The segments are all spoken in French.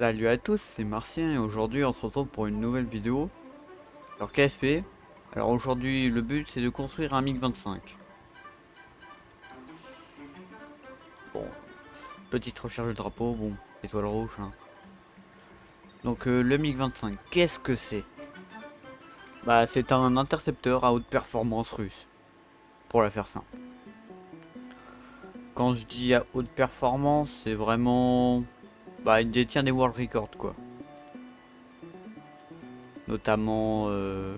Salut à tous, c'est Martien et aujourd'hui on se retrouve pour une nouvelle vidéo sur KSP. Alors aujourd'hui le but c'est de construire un MiG-25. Bon, petite recherche de drapeau, bon, étoile rouge. Hein. Donc le MiG-25, qu'est-ce que c'est? Bah c'est un intercepteur à haute performance russe, pour la faire simple. Quand je dis à haute performance, c'est vraiment... Bah il détient des world records quoi. Notamment, je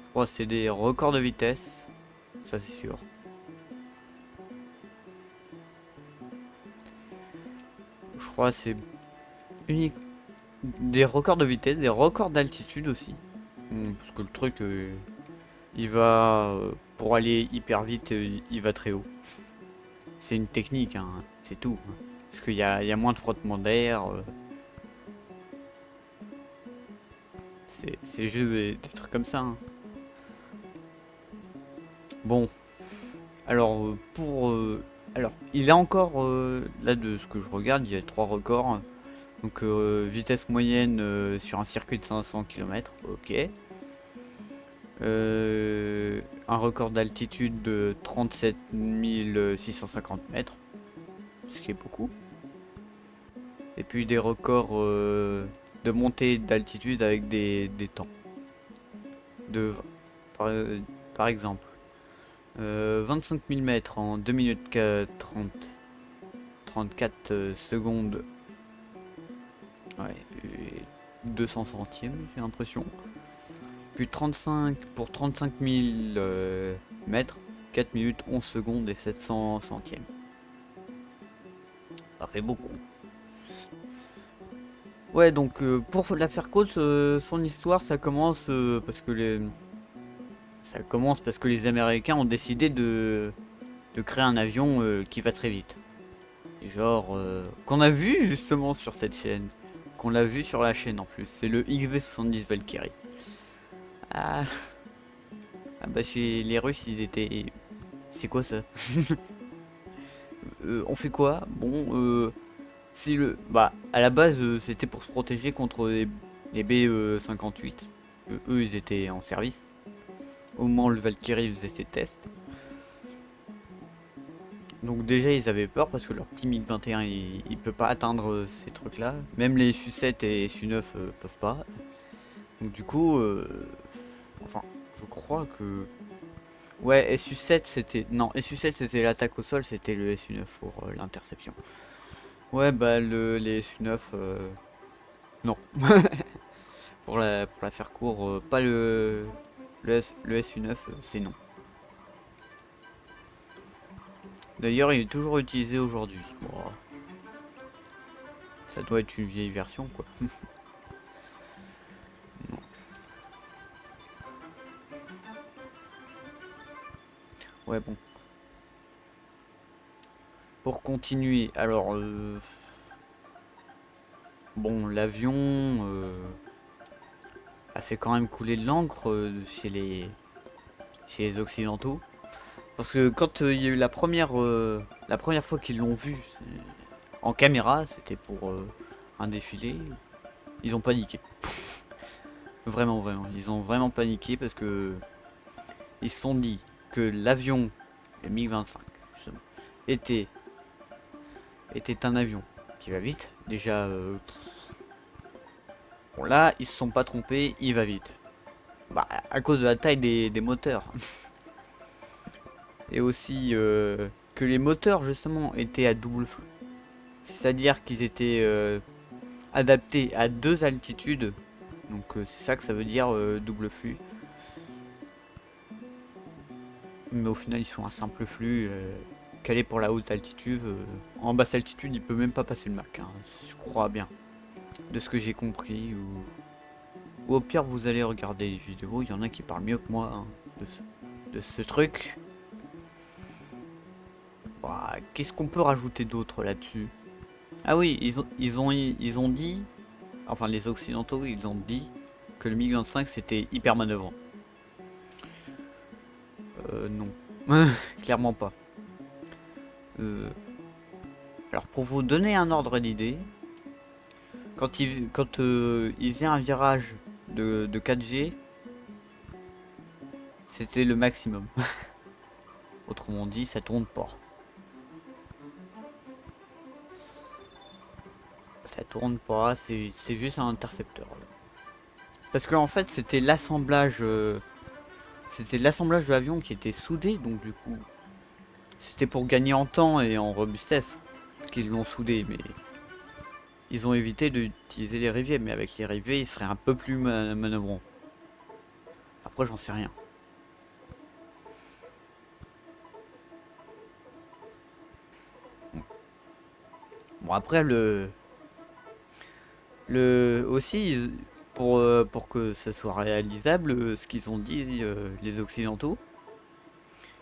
crois que c'est des records de vitesse, ça c'est sûr. Je crois que c'est unique des records de vitesse, des records d'altitude aussi. Parce que le truc, il va, pour aller hyper vite, il va très haut. C'est une technique, hein, c'est tout. Hein. Parce qu'il y a moins de frottement d'air. C'est juste des trucs comme ça. Hein. Bon, alors alors, il a encore, là de ce que je regarde, il y a 3 records. Donc vitesse moyenne sur un circuit de 500 km, ok. Un record d'altitude de 37 650 mètres, ce qui est beaucoup. Et puis des records de montée d'altitude avec des temps. De, par, par exemple, 25 000 mètres en 2 minutes 30, 34 secondes. Ouais, 200 centièmes, j'ai l'impression. Puis 35 pour 35 000 mètres, 4 minutes 11 secondes et 700 centièmes. Ça fait beaucoup. Ouais, donc pour la faire courte, son histoire, ça commence parce que les Américains ont décidé de créer un avion qui va très vite. Et genre qu'on a vu justement sur cette chaîne, qu'on l'a vu sur la chaîne en plus. C'est le XV-70 Valkyrie. Ah, ah bah chez les Russes, ils étaient. C'est quoi ça? On fait quoi? Bon, si le, bah, à la base, c'était pour se protéger contre les B-58. Eux, ils étaient en service. Au moment où le Valkyrie faisait ses tests. Donc déjà, ils avaient peur parce que leur petit MiG-21, il peut pas atteindre ces trucs-là. Même les Su-7 et Su-9 peuvent pas. Donc du coup, enfin, je crois que... Ouais, Su-7 c'était... Non, Su-7 c'était l'attaque au sol, c'était le Su-9 pour l'interception. Ouais, bah les Su-9... Non. Pour la faire court, pas le SU9, c'est non. D'ailleurs, il est toujours utilisé aujourd'hui. Bon, ça doit être une vieille version, quoi. Non. Ouais, bon. Pour continuer, alors, bon, l'avion a fait quand même couler de l'encre chez les Occidentaux. Parce que quand il y a eu la première fois qu'ils l'ont vu en caméra, c'était pour un défilé, ils ont paniqué. Vraiment, vraiment. Ils ont vraiment paniqué parce que ils se sont dit que l'avion, le MiG-25, justement, était, était un avion qui va vite. Déjà, bon là, ils se sont pas trompés, il va vite. Bah, à cause de la taille des moteurs. Et aussi que les moteurs, justement, étaient à double flux. C'est-à-dire qu'ils étaient adaptés à deux altitudes. Donc c'est ça que ça veut dire double flux. Mais au final ils sont un simple flux calé pour la haute altitude. En basse altitude il peut même pas passer le Mach, hein, je crois bien. De ce que j'ai compris. Ou au pire vous allez regarder les vidéos, il y en a qui parlent mieux que moi hein, de ce truc. Bah, qu'est-ce qu'on peut rajouter d'autre là-dessus? Ah oui, ils ont dit, enfin les occidentaux ils ont dit que le MiG-25 c'était hyper manœuvrant. Non. Clairement pas. Euh, alors pour vous donner un ordre d'idée, Quand il faisait un virage de 4G, c'était le maximum. Autrement dit, ça tourne pas. Ça tourne pas, c'est juste un intercepteur. Parce qu'en fait, c'était l'assemblage de l'avion qui était soudé, donc du coup, c'était pour gagner en temps et en robustesse qu'ils l'ont soudé, mais ils ont évité d'utiliser les rivets, mais avec les rivets, ils seraient un peu plus manœuvrants. Après, j'en sais rien. Bon, après, aussi, pour que ça soit réalisable, ce qu'ils ont dit, les Occidentaux,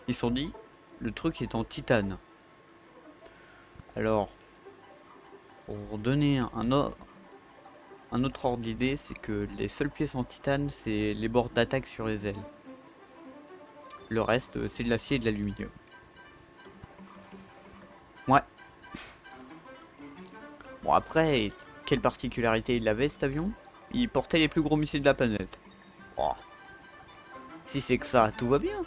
ils se sont dit, le truc est en titane. Alors, pour donner un autre ordre d'idée, c'est que les seules pièces en titane, c'est les bords d'attaque sur les ailes. Le reste, c'est de l'acier et de l'aluminium. Ouais. Bon, après, quelle particularité il avait cet avion? Il portait les plus gros missiles de la planète. Oh. Si c'est que ça, tout va bien.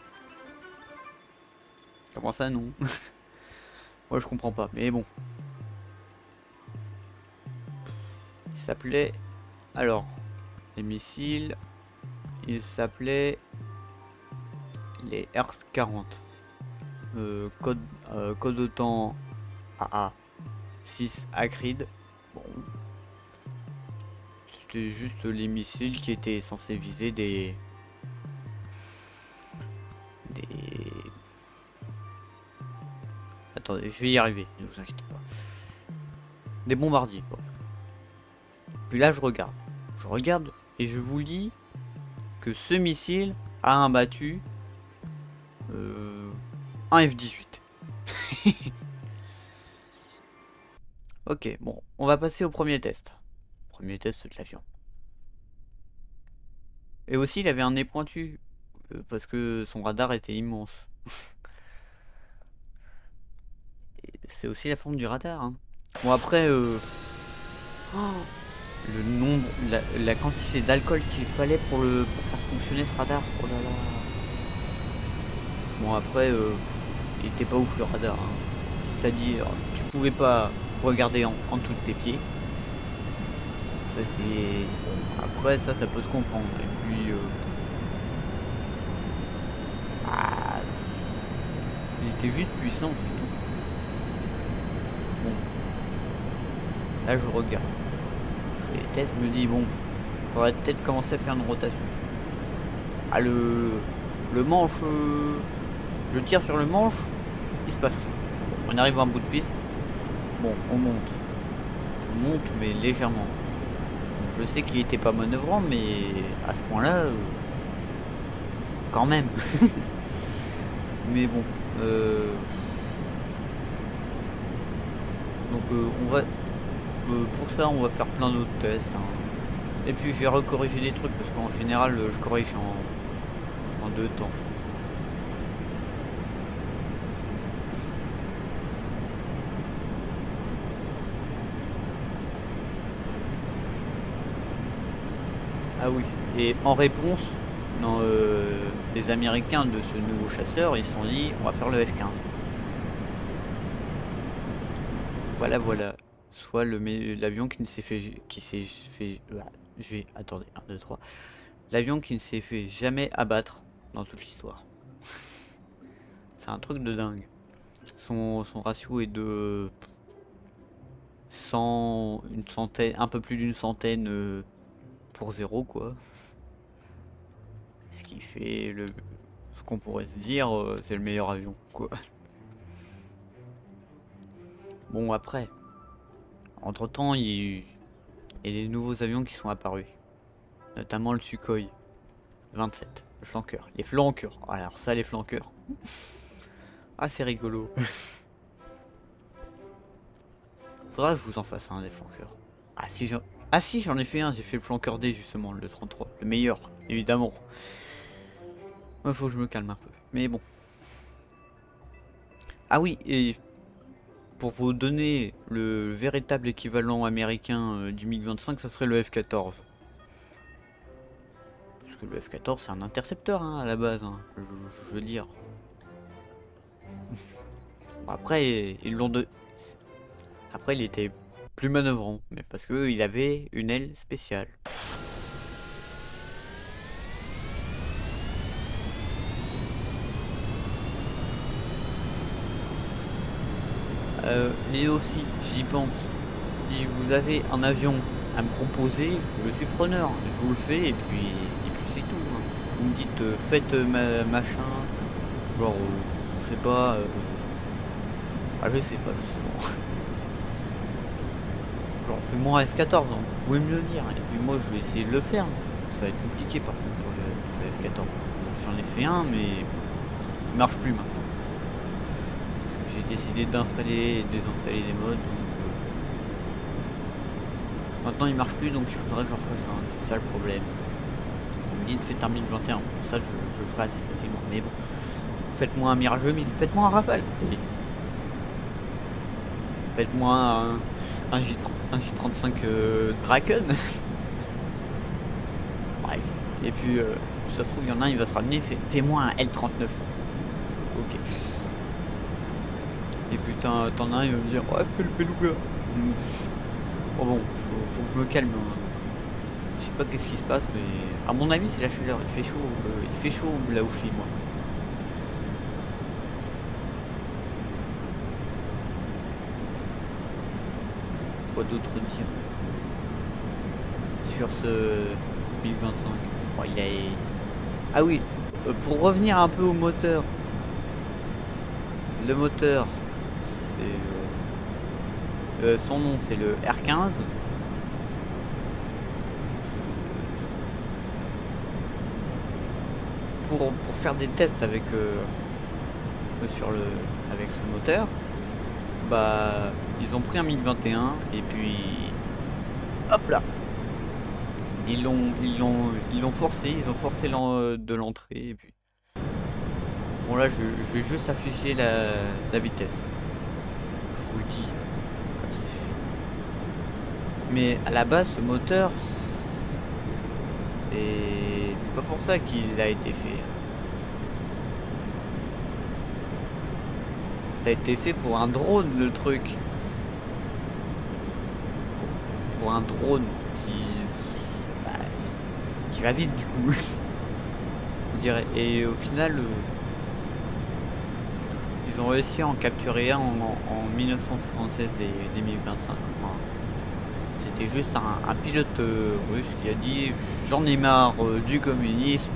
Comment ça, non? Moi, je comprends pas, mais bon. Il s'appelait... Alors, les missiles... Il s'appelait... Les Earth 40. Code autant AA 6 Acrid. Bon. C'était juste les missiles qui étaient censés viser des... Attendez, je vais y arriver, ne vous inquiétez pas. Des bombardiers. Bon. Puis là, je regarde. Je regarde et je vous dis que ce missile a abattu un F-18. Ok, bon, on va passer au premier test. Premier test de l'avion. Et aussi, il avait un nez pointu, parce que son radar était immense. C'est aussi la forme du radar. Hein. Bon, après, le nombre, la quantité d'alcool qu'il fallait pour faire fonctionner ce radar. Oh là là. Bon, après, il était pas ouf le radar. Hein. C'est-à-dire, tu pouvais pas regarder en dessous de tes pieds. Ça, c'est... Après, ça peut se comprendre. Et puis... Ah, il était juste puissant, c'est tout. Bon. Là, je regarde. Je fais les tests, je me dis, bon, faudrait peut-être commencer à faire une rotation. Ah, le manche... je tire sur le manche, il se passe rien. Bon, on arrive à un bout de piste. Bon, on monte. On monte, mais légèrement. Je sais qu'il était pas manœuvrant, mais à ce point-là, quand même. Mais bon, donc on va, pour ça, on va faire plein d'autres tests. Hein. Et puis je vais recorriger des trucs parce qu'en général, je corrige en 2 temps. Ah oui. Et en réponse, dans, les Américains de ce nouveau chasseur, ils se sont dit, on va faire le F-15. Voilà, voilà. Soit l'avion qui ne s'est fait... Attendez, 1, 2, 3. L'avion qui ne s'est fait jamais abattre dans toute l'histoire. C'est un truc de dingue. Son ratio est de 100, une centaine, un peu plus d'une centaine pour 0 quoi. Ce qui fait ce qu'on pourrait se dire, c'est le meilleur avion quoi. Bon après, entre temps il y a des nouveaux avions qui sont apparus, notamment le Sukhoi 27, le flanqueur, les flanqueurs. Alors ça les flanqueurs. Ah c'est rigolo. Faudra que je vous en fasse un des flanqueurs. Ah si j'en ai fait un, j'ai fait le flanqueur D justement, le 33, le meilleur, évidemment. Il faut que je me calme un peu. Mais bon. Ah oui, et pour vous donner le véritable équivalent américain du MiG-25, ça serait le F-14. Parce que le F-14 c'est un intercepteur hein, à la base, hein, je veux dire. Après, ils l'ont de... Après, il était plus manœuvrant, mais parce que il avait une aile spéciale. Et aussi, j'y pense, si vous avez un avion à me proposer, je suis preneur, je vous le fais et puis c'est tout. Hein. Vous me dites faites machin, genre je sais pas, je sais pas justement. Genre fais-moi un F14, hein. Vous pouvez me le dire, et puis moi je vais essayer de le faire. Ça va être compliqué par contre pour le F14. J'en ai fait un mais il marche plus maintenant. J'ai décidé d'installer et désinstaller les modes. Maintenant il marche plus donc il faudrait que je refasse un, c'est ça le problème. On me dit de faire un 1021, pour ça je le ferai assez facilement. Mais bon, faites-moi un Mirage 2000, faites-moi un Rafale. Faites-moi un J35 Draken. Bref. Et puis ça se trouve il y en a un il va se ramener, fais-moi un L39. Ok. Et putain t'en as un il va me dire ouais fais le beluga. Oh bon, faut que je me calme. Je sais pas qu'est-ce qui se passe, mais à mon avis c'est la chaleur. Il fait chaud là où je suis moi. Quoi d'autre dire sur ce 1025? Bon, il a... Ah oui, pour revenir un peu au moteur. Le moteur, c'est son nom c'est le R15. Pour faire des tests avec avec ce moteur, bah ils ont pris un MiG-21 et puis hop là, ils l'ont forcé, ils ont forcé de l'entrée et puis bon là je vais juste afficher la vitesse. Je vous le dis. Mais à la base ce moteur c'est pas pour ça qu'il a été fait. Ça a été fait pour un drone le truc. Pour un drone qui va vite du coup. Je dirais. Et au final ils ont réussi à en capturer un en 1976 des MiG-25. C'était juste un pilote russe qui a dit j'en ai marre du communisme,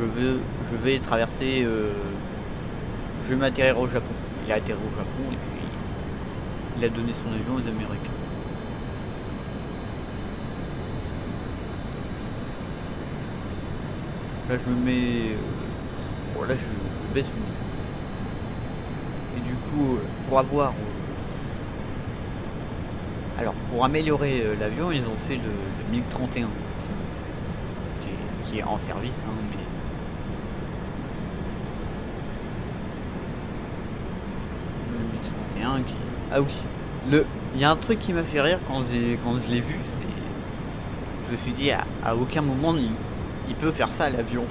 je vais traverser, je vais m'atterrir au Japon. Il a atterri au Japon et puis il a donné son avion aux Américains. Là je me mets, bon là je baisse le niveau. Et du coup pour avoir alors pour améliorer l'avion ils ont fait le MiG-31 qui est en service hein, mais le MiG-31 qui... Ah oui, il y a un truc qui m'a fait rire quand je l'ai vu, c'est... Je me suis dit à aucun moment il peut faire ça à l'avion.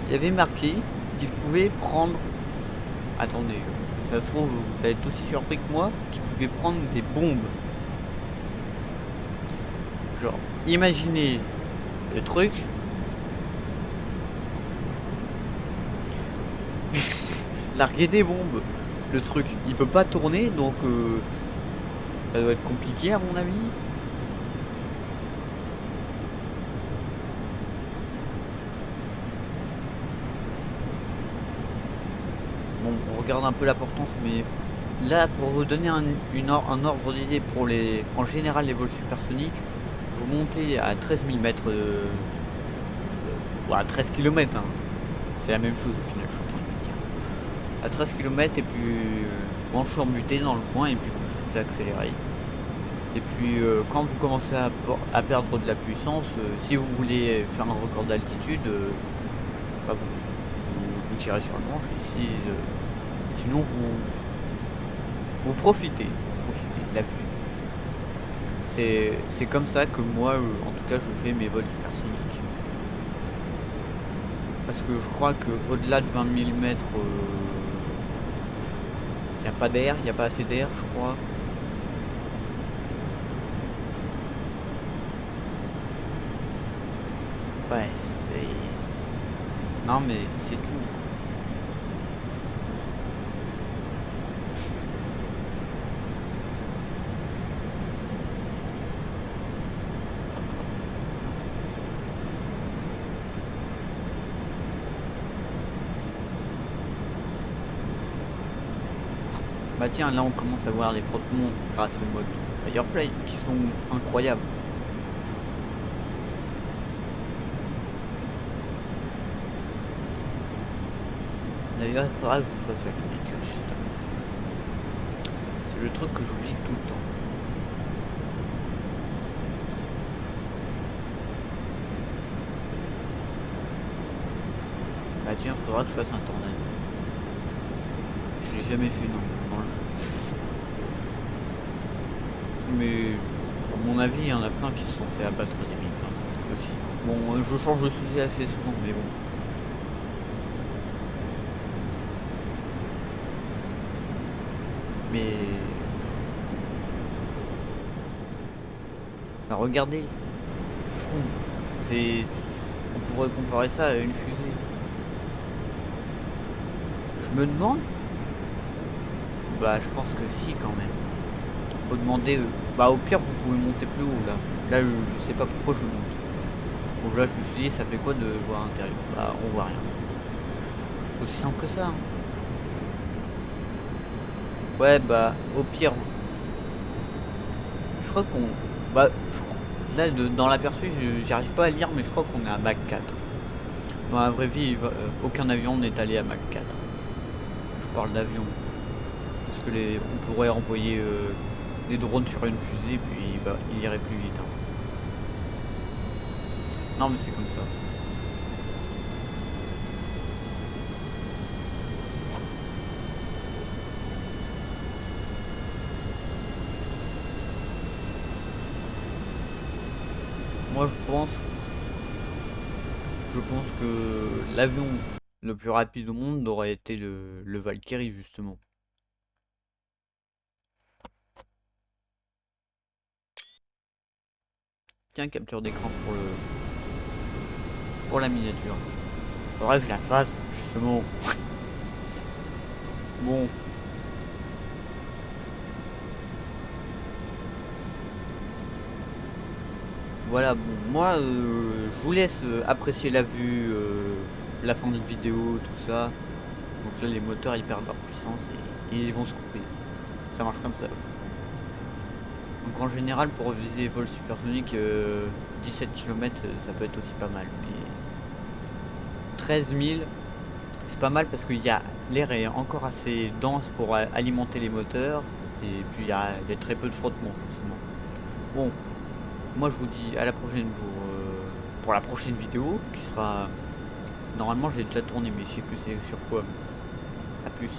Il y avait marqué qu'il pouvait prendre... Attendez, ça se trouve vous allez être aussi surpris que moi, qu'il pouvait prendre des bombes. Genre, imaginez le truc. Larguer des bombes. Le truc, il peut pas tourner, donc ça doit être compliqué à mon avis. Bon, on regarde un peu la portance, mais là, pour vous donner un ordre d'idée pour en général les vols supersoniques, vous montez à 13 000 mètres, à 13 km, hein. C'est la même chose au final, je suis en train de dire. À 13 km et puis manche mutée dans le coin et puis vous faites accélérer. Et puis quand vous commencez à perdre de la puissance, si vous voulez faire un record d'altitude, bah, vous tirez sur le manche et sinon Vous profitez de la vue. C'est comme ça que moi, en tout cas, je fais mes vols supersoniques. Parce que je crois que au-delà de 20 000 mètres, il n'y a pas d'air, il n'y a pas assez d'air, je crois. Ouais, c'est... Non, mais c'est tout. Bah tiens, là on commence à voir les frottements grâce au mode Fireplay qui sont incroyables. D'ailleurs, il faudra que je fasse la canicule justement. C'est le truc que j'oublie tout le temps. Bah tiens, faudra que je fasse un tornado. Je l'ai jamais fait non, dans le jeu. Mais à mon avis, il y en a plein qui se sont fait abattre des mythes hein, aussi. Bon, je change de sujet assez souvent, mais bon. Mais... Bah regardez. C'est... On pourrait comparer ça à une fusée. Je me demande. Bah je pense que si quand même. Faut demander. Bah au pire vous pouvez monter plus haut là. Là je sais pas pourquoi je monte. Bon là je me suis dit ça fait quoi de voir l'intérieur. Bah on voit rien. Aussi simple que ça. Hein. Ouais bah au pire. Je crois qu'on. Bah là dans l'aperçu j'arrive pas à lire mais je crois qu'on est à Mach 4. Dans la vraie vie aucun avion n'est allé à Mach 4. Je parle d'avion. Parce que on pourrait envoyer des drones sur une fusée puis bah, il irait plus vite. Hein. Non mais c'est comme ça. Moi je pense que l'avion le plus rapide au monde aurait été le Valkyrie justement. Tiens, capture d'écran pour la miniature. Faudrait que je la fasse justement. Bon. Voilà, bon, moi je vous laisse apprécier la vue, la fin de la vidéo, tout ça. Donc là les moteurs ils perdent leur puissance et ils vont se couper. Ça marche comme ça. Donc en général pour viser vol supersonique 17 km ça peut être aussi pas mal. Mais 13 000 c'est pas mal parce que l'air est encore assez dense pour alimenter les moteurs. Et puis il y a très peu de frottement forcément. Bon, moi je vous dis à la prochaine pour la prochaine vidéo qui sera... Normalement j'ai déjà tourné mais je sais plus c'est sur quoi. A plus.